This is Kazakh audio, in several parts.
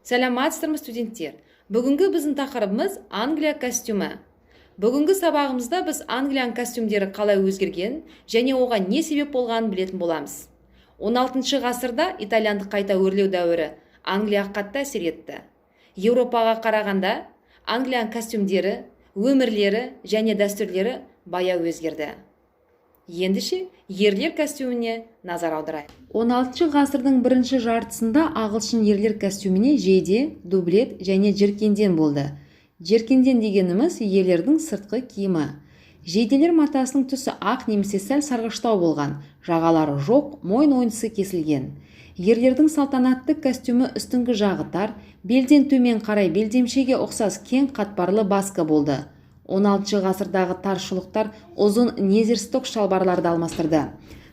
Сәлеметсіздер ме, студенттер? Бүгінгі біздің тақырыбымыз Англия костюмі. Бүгінгі сабағымызда біз Англияның костюмдері қалай өзгерген және оған не себеп болғанын білетін боламыз. 16 ғасырда итальяндық қайта өрлеу дәуірі Англияға қатты әсер етті. Еуропаға қарағанда Англияның костюмдері, өмірлері және дәстүрлері баяу өзгерді. Ендеше, ерлер костюміне назар аударайық. 16 ғасырдың бірінші жартысында ағылшын ерлер костюміне жейде, дублет және жеркенден болды. Жеркенден дегеніміз ерлердің сыртқы киімі. Жейделер матасының түсі ақ немесе сәл сарғыштау болған, жағалары жоқ, мойын ойынсы кесілген. Ерлердің салтанатты костюмі үстіңгі жағы тар, белден төмен қарай белдемшеге ұқсас кең қатпарлы баска болды. 16 ғасырдағы тар шұлықтар ұзын незерсток шалбарларды алмастырды.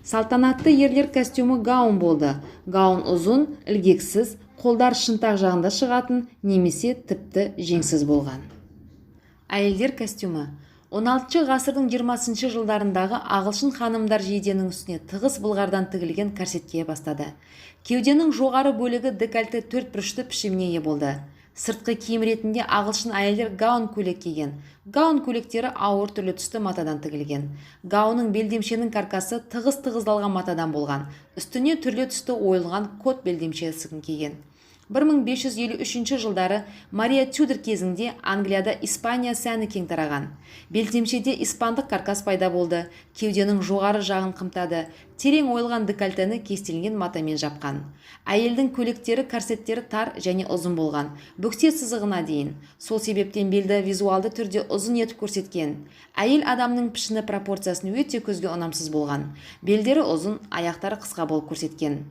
Салтанатты ерлер костюмі гаун болды. Гаун ұзын, ілгексіз, қолдар шынтақ жағында шығатын немесе тіпті жеңсіз болған. Әйелдер костюмі 16 ғасырдың 20 жылдарындағы ағылшын ханымдар жейденің үстіне тығыз былғардан тігілген корсетке бастады. Кеуденің жоғары бөлігі декольте 4 бұрышты пішіміне ие болды. Сыртқы киім ретінде ағылшын әйелдер гаун көйлек киген. Гаун көйлектері ауыр түрлі түсті матадан тігілген. Гаунның белдемшенің каркасы тығыз-тығыздалған матадан болған. Үстіне түрлі түсті ойылған кот белдемшесін киген. 1553 жылдары Мария Тюдор кезінде Англияда Испания сәні кең тараған. Белдемшеде испандық каркас пайда болды, кеуденің жоғары жағын қымтады, терең ойылған декольтені кестелген матамен жапқан. Әйелдің көйлектері, корсеттері тар және ұзын болған, бөксе сызығына дейін. Сол себептен белді визуалды түрде ұзын етіп көрсеткен. Әйел адамның пішіні пропорциясын өте көзге ұнамсыз болған. Белдері ұзын, аяқтары қысқа болып көрсеткен.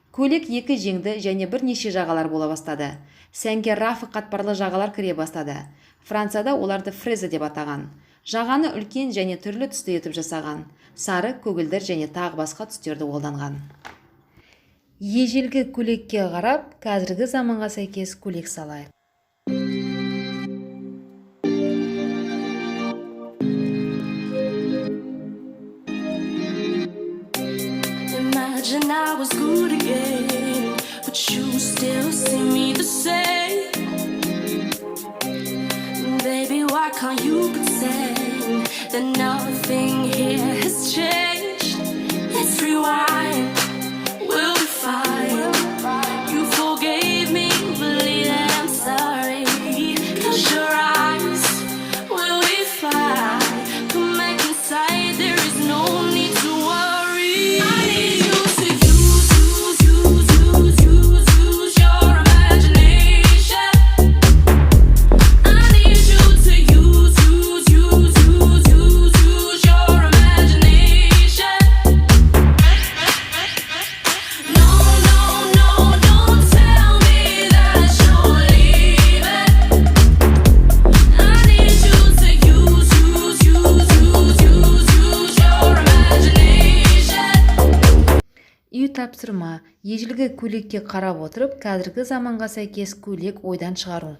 Көйлек екі жеңді және бірнеше жағалар бола бастады. Сәнге рафы қатпарлы жағалар кіре бастады. Францияда оларды фреза деп атаған. Жағаны үлкен және түрлі түсті етіп жасаған. Сары, көгілдір және тағы басқа түстерді қолданған. Ежелгі көйлекке қарап, қазіргі заманға сәйкес көйлек салайық. Imagine I was good again, but you still see me the same. Baby, why can't you pretend that nothing here has changed? Let's rewind, we'll be fine. You forgave me, believe that I'm sorry. Close your eyes, we'll be fine. Come back inside, there is no need to worry. I need you to use your imagination. I need you to use your imagination. No, don't tell me that you're leaving. I need you to use your imagination. Үй тапсырма, ежелгі көйлекке қарап отырып, қазіргі заманға сәйкес көйлек ойдан шығару.